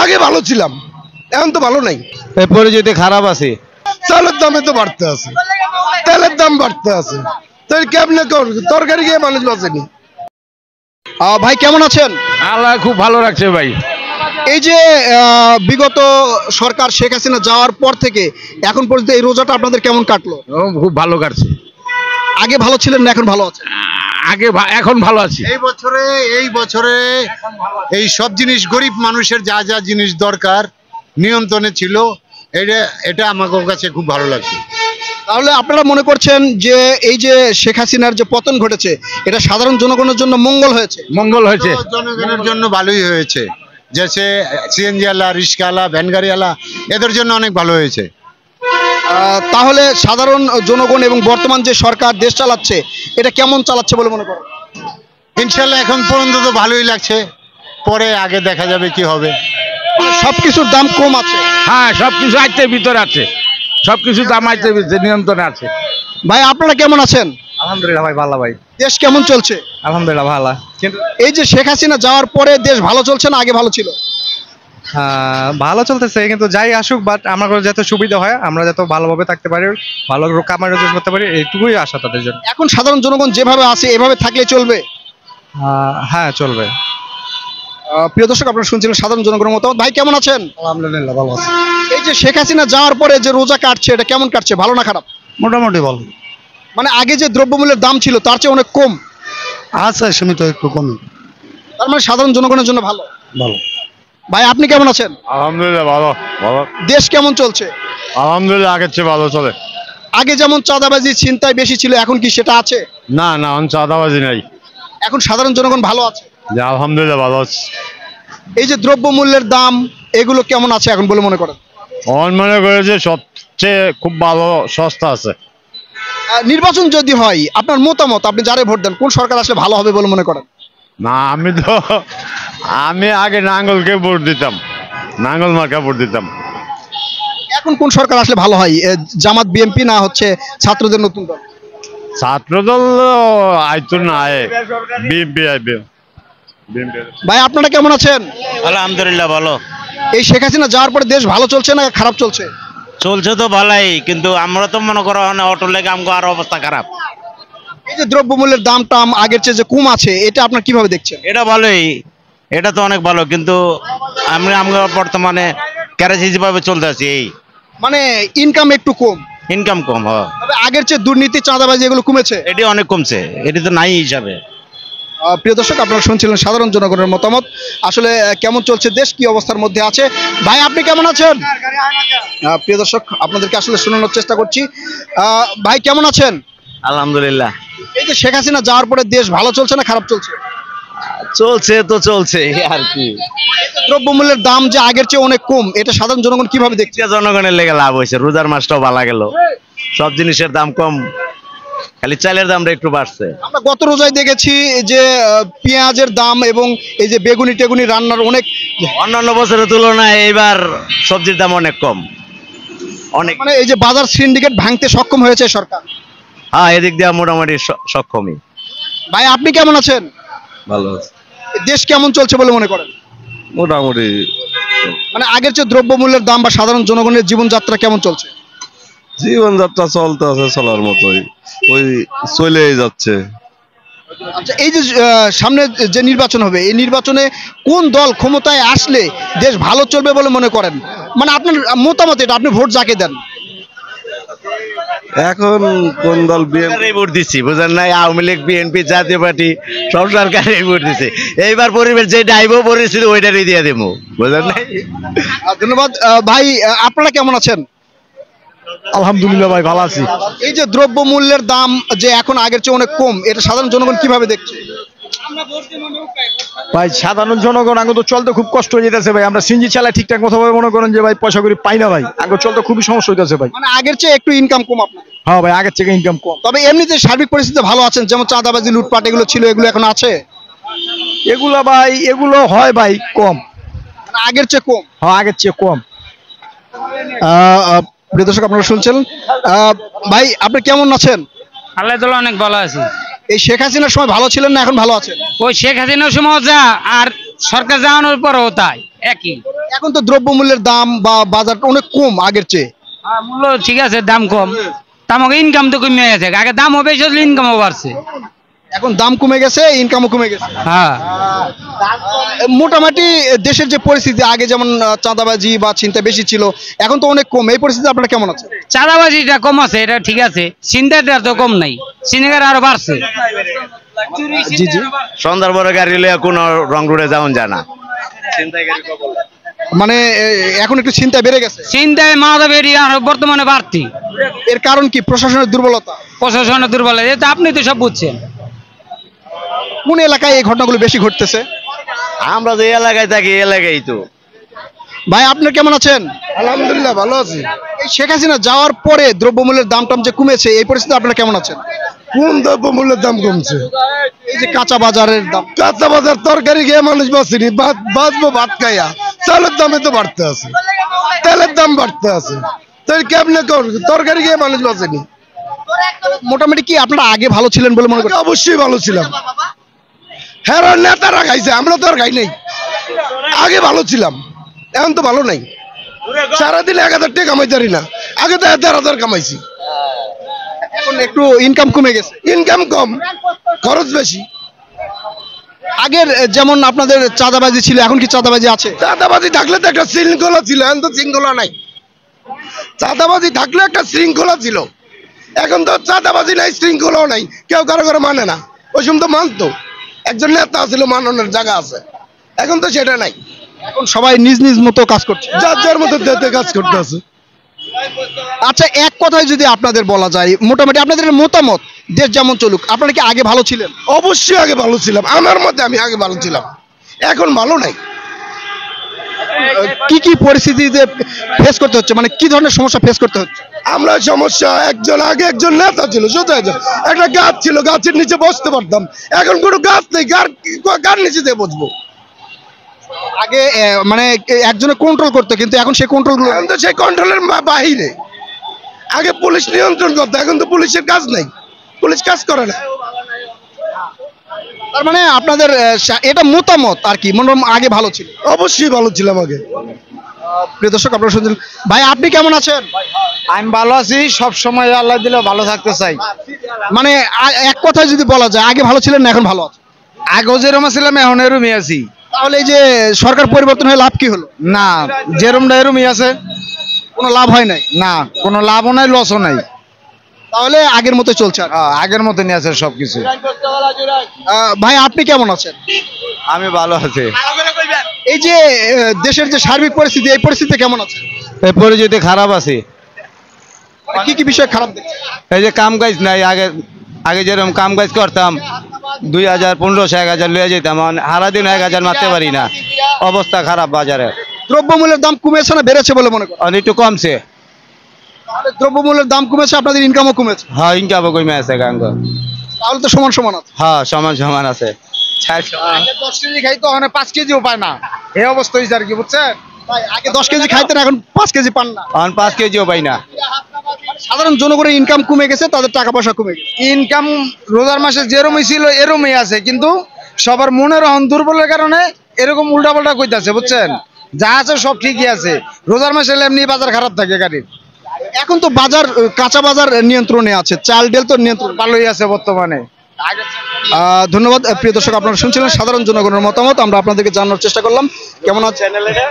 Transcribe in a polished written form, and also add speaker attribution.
Speaker 1: আগে ভালো ছিলাম, এখন তো ভালো নাই।
Speaker 2: পরিস্থিতি খারাপ আছে।
Speaker 1: চালের দামে তো বাড়তে আছে, তেলের দাম বাড়তে আছে, তো কেমনে তরকারি খেয়ে মানুষ বাঁচেনি।
Speaker 3: ভাই কেমন আছেন?
Speaker 2: আল্লাহ খুব ভালো রাখছে ভাই।
Speaker 3: এই যে বিগত সরকার শেখ হাসিনা যাওয়ার পর থেকে এখন পর্যন্ত এই রোজাটা আপনাদের কেমন কাটলো?
Speaker 2: খুব ভালো কাটছে।
Speaker 3: আগে ভালো ছিলেন না এখন ভালো আছেন?
Speaker 2: এখন ভালো আছি।
Speaker 4: এই বছরে এই সব জিনিস গরিব মানুষের যা যা জিনিস দরকার নিয়ন্ত্রণে ছিল, এটা আমার কাছে খুব ভালো লাগছে।
Speaker 3: তাহলে আপনারা মনে করছেন যে এই যে শেখ হাসিনার যে পতন ঘটেছে এটা সাধারণ জনগণের জন্য মঙ্গল হয়েছে?
Speaker 2: মঙ্গল হয়েছে,
Speaker 4: জনগণের জন্য ভালোই হয়েছে। যেসে সিএনজি আলা, রিক্সাওয়ালা, ভ্যানগাড়িওয়ালা, এদের জন্য অনেক ভালো হয়েছে।
Speaker 3: তাহলে সাধারণ জনগণ এবং বর্তমান যে সরকার দেশ চালাচ্ছে এটা কেমন চালাচ্ছে বলে মনে করেন?
Speaker 4: ইনশাল্লাহ এখন পর্যন্ত তো ভালোই লাগছে, পরে আগে দেখা যাবে কি হবে।
Speaker 3: সবকিছুর দাম কম আছে?
Speaker 2: হ্যাঁ, সবকিছু আয়ত্তের ভিতরে আছে, সবকিছু দাম আয়ত্তের ভিতরে নিয়ন্ত্রণে আছে।
Speaker 3: ভাই আপনারা কেমন আছেন?
Speaker 5: আলহামদুলিল্লাহ ভাই, ভালো ভাই।
Speaker 3: দেশ কেমন চলছে?
Speaker 5: আলহামদুলিল্লাহ ভালো। কিন্তু
Speaker 3: এই যে শেখ হাসিনা যাওয়ার পরে দেশ ভালো চলছে না আগে ভালো ছিল?
Speaker 5: ভালো চলতেছে, কিন্তু যাই আসুক, বাট আমার যাতে সুবিধা হয়, আমরা যাতে ভালোভাবে থাকতে পারি, ভালো কামাই রোজগার করতে পারি, এইটুকুই আশা তাদের জন্য।
Speaker 3: এখন সাধারণ জনগণ যেভাবে আছে এভাবে থাকলে চলবে?
Speaker 5: হ্যাঁ, চলবে।
Speaker 3: প্রিয় দর্শক, আপনারা শুনছিলেন সাধারণ জনগণের মতামত। ভাই কেমন আছেন?
Speaker 1: আলহামদুলিল্লাহ ভালো আছে।
Speaker 3: এই যে শেখ হাসিনা যাওয়ার পরে যে রোজা কাটছে এটা কেমন কাটছে, ভালো না খারাপ?
Speaker 1: মোটামুটি ভালো
Speaker 3: মানে আগে যে দ্রব্যমূল্যের দাম ছিল তার চেয়ে অনেক কম
Speaker 1: আছে, সীমিত একটু কমই।
Speaker 3: তার মানে সাধারণ জনগণের জন্য ভালো।
Speaker 1: ভালো।
Speaker 3: ভাই আপনি কেমন আছেন?
Speaker 2: আলহামদুলিল্লাহ ভালো ভালো।
Speaker 3: দেশ কেমন চলছে?
Speaker 2: আলহামদুলিল্লাহ আগের চেয়ে ভালো চলে।
Speaker 3: আগে যেমন চাঁদাবাজি ছিনতাই বেশি ছিল এখন কি সেটা আছে?
Speaker 2: না না, এখন চাঁদাবাজি নাই।
Speaker 3: এখন সাধারণ জনগণ ভালো আছে?
Speaker 2: আলহামদুলিল্লাহ ভালো আছে।
Speaker 3: এই যে দ্রব্যমূল্যের দাম এগুলো কেমন আছে এখন বলে মনে করেন?
Speaker 2: মনে করে যে সবচেয়ে খুব ভালো, সস্তা আছে।
Speaker 3: নির্বাচন যদি হয় আপনার মতামত, আপনি যারে ভোট দেন কোন সরকার আসলে ভালো হবে বলে মনে করেন?
Speaker 2: না, আমি আগে নাঙ্গলকে ভোট দিতাম, নাঙ্গল মার্কা ভোট দিতাম।
Speaker 3: এখন কোন সরকার আসলে ভালো হয়? জামাত, বিএনপি না হচ্ছে ছাত্রদের নতুন দল?
Speaker 2: ছাত্রদল আইতো না, বিএনপি আইবে।
Speaker 3: ভাই আপনারা কেমন আছেন?
Speaker 6: আলহামদুলিল্লাহ ভালো।
Speaker 3: এই শেখ হাসিনা যাওয়ার পরে দেশ ভালো চলছে না খারাপ চলছে?
Speaker 6: চলছে তো ভালাই, কিন্তু আমরা তো মনে করো অটো লেগে আমাকে আরো অবস্থা খারাপ।
Speaker 3: এই যে দ্রব্যমূল্যের দামটা আগের চেয়ে যে কম আছে এটা আপনার কিভাবে দেখছেন?
Speaker 6: এটা ভালোই, এটা তো অনেক ভালো, কিন্তু আমরা বর্তমানে ক্যারেজ হিসেবে চলতে আছি। এই
Speaker 3: মানে ইনকাম একটু কম,
Speaker 6: ইনকাম কম।
Speaker 3: তবে আগের চেয়ে দুর্নীতি, চাঁদাবাজি এগুলো কমেছে?
Speaker 6: এটি অনেক কমছে, এটি তো নাই হিসাবে।
Speaker 3: প্রিয় দর্শক, আপনারা শুনছিলেন সাধারণ জনগণের মতামত। আসলে কেমন চলছে দেশ, কি অবস্থার মধ্যে আছে। ভাই আপনি কেমন আছেন? প্রিয় দর্শক, আপনাদেরকে আসলে শোনানোর চেষ্টা করছি। ভাই কেমন আছেন?
Speaker 6: আলহামদুলিল্লাহ।
Speaker 3: এই যে শেখ হাসিনা যাওয়ার পরে দেশ ভালো চলছে না খারাপ চলছে?
Speaker 6: চলছে তো চলছে আর কি।
Speaker 3: দ্রব্যমূল্যের দাম যে আগের চেয়ে অনেক কম, এটা সাধারণ জনগণ কিভাবে দেখছে?
Speaker 6: জনগণের লেগে লাভ হয়েছে, রোজার মাসটাও ভালো গেল, সব জিনিসের দাম কম, খালি চালের দামটা একটু বাড়ছে।
Speaker 3: আমরা গত রোজায় দেখেছি যে পেঁয়াজের দাম এবং এই যে বেগুনি টেগুনি রান্নার অনেক,
Speaker 6: অন্যান্য বছরের তুলনায় এইবার সবজির দাম অনেক কম, অনেক।
Speaker 3: মানে এই যে বাজার সিন্ডিকেট ভাঙতে সক্ষম হয়েছে সরকার।
Speaker 6: হ্যাঁ, এদিক দিয়ে মোটামুটি সক্ষমই।
Speaker 3: ভাই আপনি কেমন আছেন?
Speaker 5: ভালো।
Speaker 3: দেশ কেমন চলছে বলে মনে করেন?
Speaker 5: মোটামুটি।
Speaker 3: মানে আগের চেয়ে দ্রব্যমূল্যের দাম বা সাধারণ জনগণের জীবনযাত্রা কেমন চলছে?
Speaker 5: জীবনযাত্রা চলতে আছে, চলার মতোই, ওই চলেই যাচ্ছে।
Speaker 3: আচ্ছা, এই যে সামনে যে নির্বাচন হবে এই নির্বাচনে কোন দল ক্ষমতায় আসলে দেশ ভালো চলবে বলে মনে করেন? মানে আপনার মতামত এটা, আপনি ভোট যাকে দেন।
Speaker 5: এখন কোন দল?
Speaker 6: ভোট দিচ্ছি, বুঝেন নাই? আওয়ামী লীগ, বিএনপি, জাতীয় পার্টি সব সরকারের ভোট দিচ্ছে। এইবার পরিবেশ যে ডাইব পরিস্থিতি ওইটারই দিয়ে দেবো, বুঝেন নাই?
Speaker 3: ধন্যবাদ। ভাই আপনারা কেমন আছেন?
Speaker 1: আলহামদুলিল্লাহ ভাই ভালো আছি।
Speaker 3: এই যে দ্রব্যমূল্যের দাম যে এখন আগের চেয়ে অনেক কম, এটা সাধারণ জনগণ কিভাবে দেখছে?
Speaker 1: ভাই সাধারণ জনগণ আগে তো চলতে খুব কষ্ট হয়ে যেতেছে ভাই। আমরা সিনজি চালাই ঠিকঠাক মতো ভাবে, মনে করেন যে ভাই পয়সা করে পাই না ভাই, আগে চলতে খুবই সমস্যা হইতেছে ভাই।
Speaker 3: মানে আগের চেয়ে একটু ইনকাম কম আপনাদের?
Speaker 1: হ্যাঁ ভাই, আগের থেকে ইনকাম কম।
Speaker 3: তবে এমনিতে সার্বিক পরিস্থিতি ভালো আছেন, যেমন চাঁদাবাজি, লুটপাট এগুলো ছিল, এগুলো এখন আছে?
Speaker 1: এগুলো ভাই, এগুলো হয় ভাই কম,
Speaker 3: মানে আগের চেয়ে কম?
Speaker 1: হ্যাঁ আগের চেয়ে কম।
Speaker 3: প্রিয় দর্শক, আপনারা শুনছেন। ভাই আপনি কেমন আছেন?
Speaker 7: আল্লাহ তাআলা অনেক ভালো আছে।
Speaker 3: এই শেখ হাসিনার সময় ভালো ছিলেন না এখন ভালো আছেন?
Speaker 7: ওই শেখ হাসিনার সময় যা আর সরকার যাওয়ানোর পরও তাই একই।
Speaker 3: এখন তো দ্রব্যমূল্যের দাম বা বাজারটা অনেক কম আগের চেয়ে।
Speaker 7: মূল্য ঠিক আছে, দাম কম, আমাকে ইনকাম তো কমে গেছে। আগে দামও বেশি হলে ইনকামও বাড়ছে।
Speaker 3: এখন দাম কমে গেছে, ইনকামও কমে গেছে।
Speaker 7: হ্যাঁ,
Speaker 3: মোটামুটি দেশের যে পরিস্থিতি, আগে যেমন চাঁদাবাজি বা ছিনতাই বেশি ছিল, এখন তো অনেক কম। এই পরিস্থিতি আপনারা কেমন আছে?
Speaker 7: চাঁদাবাজিটা কম আছে, এটা ঠিক আছে। ছিনতাইটা তো কম নাই, ছিনতাইটা আরো বাড়ছে।
Speaker 3: জি জি।
Speaker 6: সন্ধ্যার পরে গাড়ি লইয়া কোন রং রোডে যাওন যায় না।
Speaker 3: মানে এখন একটু ছিনতাই বেড়ে গেছে।
Speaker 7: ছিনতাই মাদা বেরিয়ে আরো বর্তমানে বাড়তি।
Speaker 3: এর কারণ কি? প্রশাসনের দুর্বলতা।
Speaker 7: প্রশাসনের দুর্বল, এটা আপনি তো সব বুঝছেন।
Speaker 3: কোন এলাকায় এই ঘটনাগুলো বেশি ঘটতেছে?
Speaker 6: আমরা যে এলাকায় থাকি এই এলাকায় তো।
Speaker 3: ভাই আপনি কেমন আছেন?
Speaker 1: আলহামদুলিল্লাহ ভালো আছি।
Speaker 3: এই শেখ হাসিনা যাওয়ার পরে দ্রব্যমূল্যের দাম টাম যে কমেছে, এই পরিস্থিতি আপনারা কেমন আছেন?
Speaker 1: কোন দ্রব্যমূল্যের দাম কমছে?
Speaker 3: এই যে কাঁচা বাজারের দাম।
Speaker 1: কাঁচা বাজার তরকারি খেয়ে মানুষ বাঁচেনি, বাঁচবো ভাত খাইয়া। চালের দামে তো বাড়তে আছে, তেলের দাম বাড়তে আছে, তো কেমনে তরকারি খেয়ে মানুষ বাঁচেনি।
Speaker 3: মোটামুটি কি আপনারা আগে ভালো ছিলেন বলে মনে করেন?
Speaker 1: অবশ্যই ভালো ছিলাম। হ্যাঁ, নেতারা খাইছে, আমরা তো আর খাই নাই। আগে ভালো ছিলাম, এখন তো ভালো নাই। সারাদিন 1000 টাকা কামাইতে পারি না, আগে তো 1000 কামাইছি।
Speaker 3: এখন একটু ইনকাম কমে গেছে।
Speaker 1: ইনকাম কম, খরচ বেশি।
Speaker 3: আগের যেমন আপনাদের চাঁদাবাজি ছিল, এখন কি চাঁদাবাজি আছে?
Speaker 1: চাঁদাবাজি থাকলে তো একটা শৃঙ্খলা ছিল, এখন তো শৃঙ্খলা নাই। চাঁদাবাজি থাকলে একটা শৃঙ্খলা ছিল, এখন তো চাঁদাবাজি নাই, শৃঙ্খলাও নাই, কেউ কারো কারো মানে না। ওই সময় তো মানতো, একজন নেতা ছিল, মাননের জায়গা আছে। এখন তো সেটা নাই,
Speaker 3: এখন সবাই নিজ নিজ মতো কাজ করছে।
Speaker 1: যার যার মতো দেতে কাজ করতে আছে।
Speaker 3: আচ্ছা, এক কথায় যদি আপনাদের বলা যায়, মোটামুটি আপনাদের মতামত, দেশ যেমন চলুক, আপনারা কি আগে ভালো ছিলেন?
Speaker 1: অবশ্যই আগে ভালো ছিলাম, আমার মতে আমি আগে ভালো ছিলাম, এখন ভালো নাই।
Speaker 3: কি কি পরিস্থিতিতে ফেস করতে হচ্ছে, মানে কি ধরনের সমস্যা ফেস করতে হচ্ছে?
Speaker 1: আমরা সমস্যা, আগে একজন নেতা ছিল, সোজা একটা গাছ ছিল, গাছের নিচে বসতে পারতাম। এখন কোনো গাছ নেই, গার নিচে দিয়ে বসবো।
Speaker 3: আগে মানে একজনে কন্ট্রোল করতো, কিন্তু এখন সেই কন্ট্রোল গুলো
Speaker 1: এখন তো সেই কন্ট্রোলের বাহিরে। আগে পুলিশ নিয়ন্ত্রণ করতো, এখন তো পুলিশের কাজ নাই, পুলিশ কাজ করে না।
Speaker 3: তার মানে আপনাদের এটা মতামত আর কি, মনে হয় আগে ভালো ছিল।
Speaker 1: অবশ্যই ভালো ছিলাম আগে।
Speaker 3: প্রিয় দর্শক, আপনারা শুনছেন। ভাই আপনি কেমন আছেন?
Speaker 2: আমি ভালো আছি, সব সময় আল্লাহ দিলে ভালো থাকতে চাই।
Speaker 3: মানে এক কথায় যদি বলা যায়, আগে ভালো ছিলেন না এখন ভালো আছে?
Speaker 2: আগেও যেরকম ছিলাম এখন এরমই আছি।
Speaker 3: তাহলে এই যে সরকার পরিবর্তন হয়ে লাভ কি হলো?
Speaker 2: না, যেরমটা এরমই আছে,
Speaker 3: কোনো লাভ হয় নাই।
Speaker 2: না কোনো লাভও নাই, লসও নাই।
Speaker 3: তাহলে আগের মতো চলছে আর।
Speaker 2: আগের মতনই আছে সবকিছু।
Speaker 3: ভাই আপনি কেমন আছেন?
Speaker 6: আমি ভালো আছি।
Speaker 3: এই যে দেশের যে সার্বিক পরিস্থিতি, এই পরিস্থিতি কেমন আছে?
Speaker 6: এই পরিস্থিতি খারাপ আছে।
Speaker 3: কি কি বিষয় খারাপ দেখছেন?
Speaker 6: এই যে কাম কাজ নাই, আগে যেরকম কাম কাজ করতাম 2000, 1500, 1000 লইয়া যেতাম, সারাদিন 1000 মারতে পারি না। অবস্থা খারাপ বাজারে।
Speaker 3: দ্রব্যমূল্যের দাম কমেছে না বেড়েছে বলে মনে করেন?
Speaker 6: অনেক একটু কমছে।
Speaker 3: তাহলে দ্রব্যমূল্যের দাম কমেছে, আপনাদের ইনকামও কমেছে।
Speaker 6: হ্যাঁ, ইনকামও কমে আছে গাঙ্গ।
Speaker 3: তাহলে তো সমান সমান আছে।
Speaker 6: হ্যাঁ, সমান সমান আছে।
Speaker 2: 10 কেজি খাই তো ওখানে 5 কেজিও পায় না, এই অবস্থা হয়েছে আর কি, বুঝছেন?
Speaker 3: ভাই আগে 10 কেজি খাইতেন, এখন 5 কেজি পান না।
Speaker 6: এখন 5 কেজিও পাই না।
Speaker 3: সাধারণ জনগণের ইনকাম কমে গেছে, তাদের টাকা পয়সা কমে গেছে।
Speaker 2: ইনকাম রোজার মাসে যেরমই ছিল এরমই আছে, কিন্তু সবার মনের অহং দুর্বলের কারণে এরকম উল্টাপাল্টা কইতাছে, বুঝছেন? যা আছে সব ঠিকই আছে, রোজার মাসে এমনি বাজার খারাপ থাকে গাড়ির।
Speaker 3: এখন তো বাজার, কাঁচা বাজার নিয়ন্ত্রণে আছে, চাল ডাল তো নিয়ন্ত্রণ।
Speaker 2: ভালোই আছে বর্তমানে।
Speaker 3: ধন্যবাদ। প্রিয় দর্শক, আপনারা শুনছিলেন সাধারণ জনগণের মতামত, আমরা আপনাদেরকে জানানোর চেষ্টা করলাম। কেমন আছে চ্যানেলটা?